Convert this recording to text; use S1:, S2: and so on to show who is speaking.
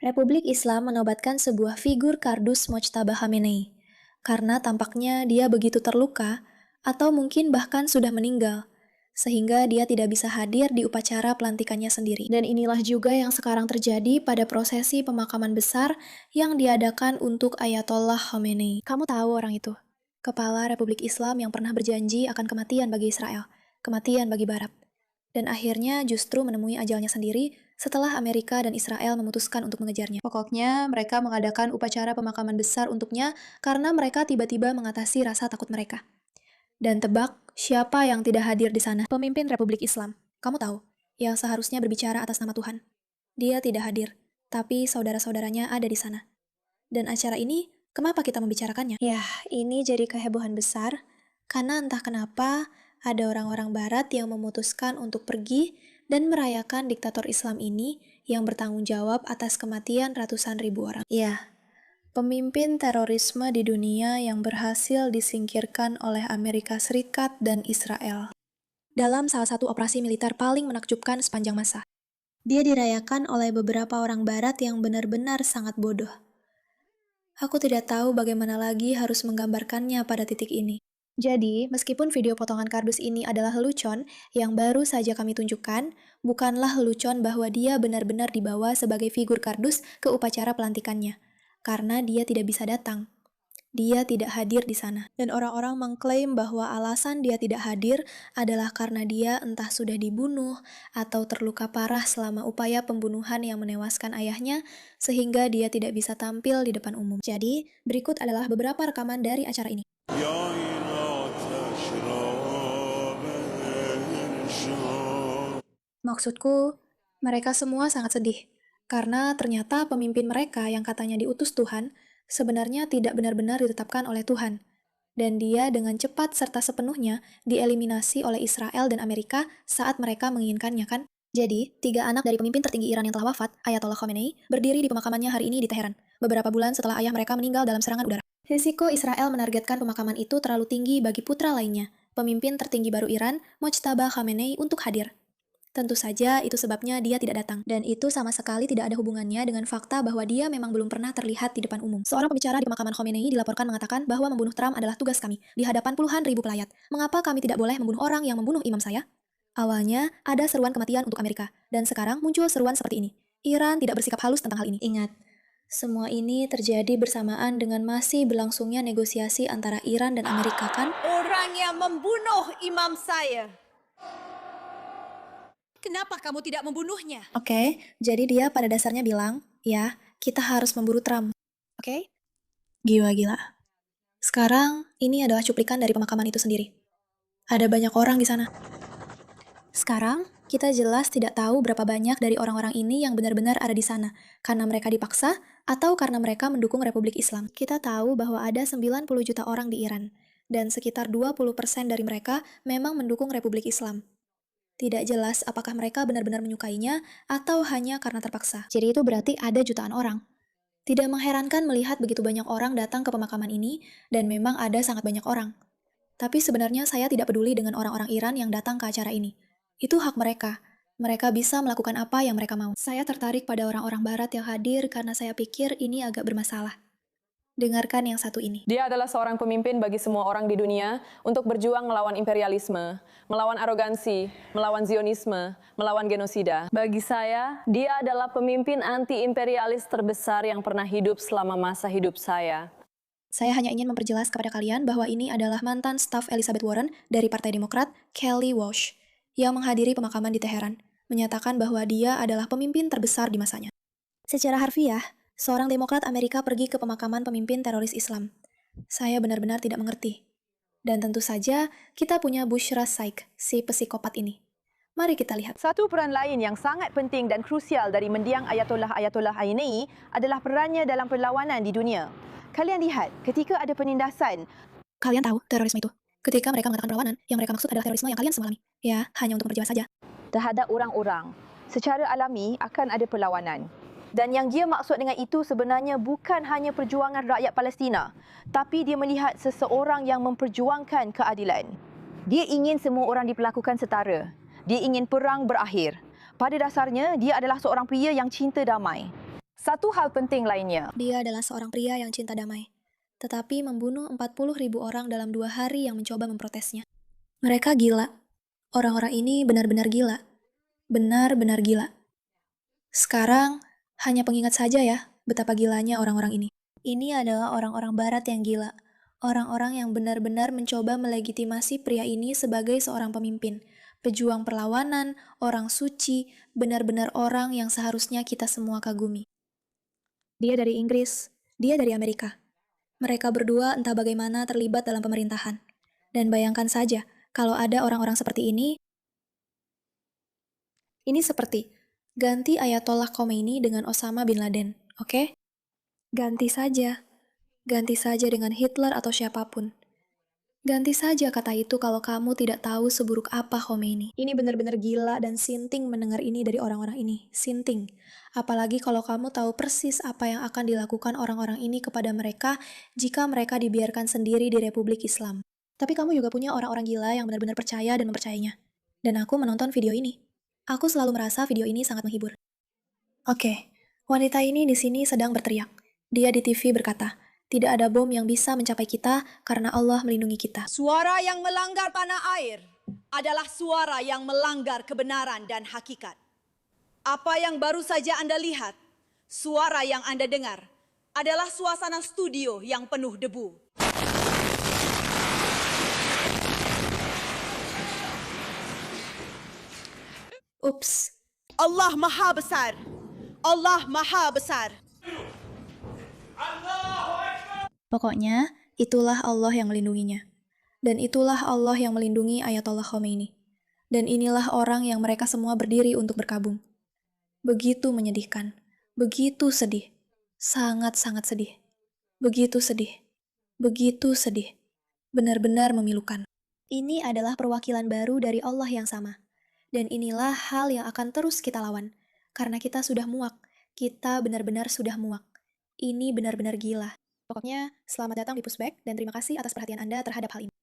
S1: Republik Islam menobatkan sebuah figur kardus Mojtaba Khamenei, karena tampaknya dia begitu terluka, atau mungkin bahkan sudah meninggal, sehingga dia tidak bisa hadir di upacara pelantikannya sendiri. Dan inilah juga yang sekarang terjadi pada prosesi pemakaman besar yang diadakan untuk Ayatollah Khamenei. Kamu tahu orang itu? Kepala Republik Islam yang pernah berjanji akan kematian bagi Israel, kematian bagi Barat. Dan akhirnya justru menemui ajalnya sendiri setelah Amerika dan Israel memutuskan untuk mengejarnya. Pokoknya, mereka mengadakan upacara pemakaman besar untuknya karena mereka tiba-tiba mengatasi rasa takut mereka. Dan tebak, siapa yang tidak hadir di sana? Pemimpin Republik Islam. Kamu tahu, yang seharusnya berbicara atas nama Tuhan. Dia tidak hadir, tapi saudara-saudaranya ada di sana. Dan acara ini, kenapa kita membicarakannya? Ya, ini jadi kehebohan besar, karena entah kenapa ada orang-orang barat yang memutuskan untuk pergi dan merayakan diktator Islam ini yang bertanggung jawab atas kematian ratusan ribu orang. Ya, pemimpin terorisme di dunia yang berhasil disingkirkan oleh Amerika Serikat dan Israel dalam salah satu operasi militer paling menakjubkan sepanjang masa. Dia dirayakan oleh beberapa orang barat yang benar-benar sangat bodoh. Aku tidak tahu bagaimana lagi harus menggambarkannya pada titik ini. Jadi, meskipun video potongan kardus ini adalah lelucon yang baru saja kami tunjukkan, bukanlah lelucon bahwa dia benar-benar dibawa sebagai figur kardus ke upacara pelantikannya, karena dia tidak bisa datang. Dia tidak hadir di sana. Dan orang-orang mengklaim bahwa alasan dia tidak hadir adalah karena dia entah sudah dibunuh atau terluka parah selama upaya pembunuhan yang menewaskan ayahnya, sehingga dia tidak bisa tampil di depan umum. Jadi, berikut adalah beberapa rekaman dari acara ini. Maksudku, mereka semua sangat sedih, karena ternyata pemimpin mereka yang katanya diutus Tuhan, sebenarnya tidak benar-benar ditetapkan oleh Tuhan. Dan dia dengan cepat serta sepenuhnya dieliminasi oleh Israel dan Amerika saat mereka menginginkannya, kan? Jadi, 3 anak dari pemimpin tertinggi Iran yang telah wafat, Ayatollah Khamenei, berdiri di pemakamannya hari ini di Teheran, beberapa bulan setelah ayah mereka meninggal dalam serangan udara. Risiko Israel menargetkan pemakaman itu terlalu tinggi bagi putra lainnya, pemimpin tertinggi baru Iran, Mojtaba Khamenei, untuk hadir. Tentu saja itu sebabnya dia tidak datang, dan itu sama sekali tidak ada hubungannya dengan fakta bahwa dia memang belum pernah terlihat di depan umum. Seorang pembicara di pemakaman Khomeini dilaporkan mengatakan bahwa membunuh Trump adalah tugas kami, di hadapan puluhan ribu pelayat. Mengapa kami tidak boleh membunuh orang yang membunuh imam saya? Awalnya, ada seruan kematian untuk Amerika, dan sekarang muncul seruan seperti ini. Iran tidak bersikap halus tentang hal ini. Ingat, semua ini terjadi bersamaan dengan masih berlangsungnya negosiasi antara Iran dan Amerika, kan?
S2: Orang yang membunuh imam saya. Kenapa kamu tidak membunuhnya?
S1: Oke, jadi dia pada dasarnya bilang, ya, kita harus memburu Trump. Oke? Gila-gila. Sekarang, ini adalah cuplikan dari pemakaman itu sendiri. Ada banyak orang di sana. Sekarang, kita jelas tidak tahu berapa banyak dari orang-orang ini yang benar-benar ada di sana, karena mereka dipaksa atau karena mereka mendukung Republik Islam. Kita tahu bahwa ada 90 juta orang di Iran, dan sekitar 20% dari mereka memang mendukung Republik Islam. Tidak jelas apakah mereka benar-benar menyukainya atau hanya karena terpaksa. Jadi itu berarti ada jutaan orang. Tidak mengherankan melihat begitu banyak orang datang ke pemakaman ini, dan memang ada sangat banyak orang. Tapi sebenarnya saya tidak peduli dengan orang-orang Iran yang datang ke acara ini. Itu hak mereka. Mereka bisa melakukan apa yang mereka mau. Saya tertarik pada orang-orang Barat yang hadir karena saya pikir ini agak bermasalah. Dengarkan yang satu ini.
S3: Dia adalah seorang pemimpin bagi semua orang di dunia untuk berjuang melawan imperialisme, melawan arogansi, melawan Zionisme, melawan genosida. Bagi saya, dia adalah pemimpin anti-imperialis terbesar yang pernah hidup selama masa hidup saya.
S1: Saya hanya ingin memperjelas kepada kalian bahwa ini adalah mantan staf Elizabeth Warren dari Partai Demokrat, Kelly Walsh, yang menghadiri pemakaman di Teheran, menyatakan bahwa dia adalah pemimpin terbesar di masanya. Secara harfiah, seorang Demokrat Amerika pergi ke pemakaman pemimpin teroris Islam. Saya benar-benar tidak mengerti. Dan tentu saja, kita punya Bushra Saik, si psikopat ini. Mari kita lihat.
S2: Satu peran lain yang sangat penting dan krusial dari mendiang Ayatollah Khamenei adalah perannya dalam perlawanan di dunia. Kalian lihat, ketika ada penindasan,
S1: Kalian tahu terorisme itu? Ketika mereka mengatakan perlawanan, yang mereka maksud adalah terorisme yang kalian semua alami. Ya, hanya untuk berjiwa saja.
S2: terhadap orang-orang, secara alami akan ada perlawanan. Dan yang dia maksud dengan itu sebenarnya bukan hanya perjuangan rakyat Palestina, tapi dia melihat seseorang yang memperjuangkan keadilan. Dia ingin semua orang diperlakukan setara. Dia ingin perang berakhir. Pada dasarnya, dia adalah seorang pria yang cinta damai. Satu hal penting lainnya,
S1: Dia adalah seorang pria yang cinta damai, tetapi membunuh 40.000 orang dalam 2 hari yang mencoba memprotesnya. Mereka gila. Orang-orang ini benar-benar gila. Benar-benar gila. Sekarang, hanya pengingat saja ya, betapa gilanya orang-orang ini. Ini adalah orang-orang barat yang gila. Orang-orang yang benar-benar mencoba melegitimasi pria ini sebagai seorang pemimpin. Pejuang perlawanan, orang suci, benar-benar orang yang seharusnya kita semua kagumi. Dia dari Inggris, dia dari Amerika. Mereka berdua entah bagaimana terlibat dalam pemerintahan. Dan bayangkan saja, kalau ada orang-orang seperti ini seperti ganti Ayatollah Khomeini dengan Osama bin Laden, oke? Ganti saja. Ganti saja dengan Hitler atau siapapun. Ganti saja kata itu kalau kamu tidak tahu seburuk apa Khomeini. Ini benar-benar gila dan sinting mendengar ini dari orang-orang ini. Sinting. Apalagi kalau kamu tahu persis apa yang akan dilakukan orang-orang ini kepada mereka jika mereka dibiarkan sendiri di Republik Islam. Tapi kamu juga punya orang-orang gila yang benar-benar percaya dan mempercayainya. Dan aku menonton video ini. Aku selalu merasa video ini sangat menghibur. Oke, wanita ini di sini sedang berteriak. Dia di TV berkata, tidak ada bom yang bisa mencapai kita karena Allah melindungi kita.
S4: Suara yang melanggar tanah air adalah suara yang melanggar kebenaran dan hakikat. Apa yang baru saja Anda lihat, suara yang Anda dengar, adalah suasana studio yang penuh debu.
S1: Ups,
S4: Allah Maha Besar. Allah Maha Besar.
S1: pokoknya itulah Allah yang melindunginya. Dan itulah Allah yang melindungi Ayatollah Khomeini. Dan inilah orang yang mereka semua berdiri untuk berkabung. Begitu menyedihkan, begitu sedih, sangat-sangat sedih. Begitu sedih, begitu sedih. Benar-benar memilukan. Ini adalah perwakilan baru dari Allah yang sama. Dan inilah hal yang akan terus kita lawan. Karena kita sudah muak. Kita benar-benar sudah muak. Ini benar-benar gila. Pokoknya, selamat datang di Pushback dan terima kasih atas perhatian Anda terhadap hal ini.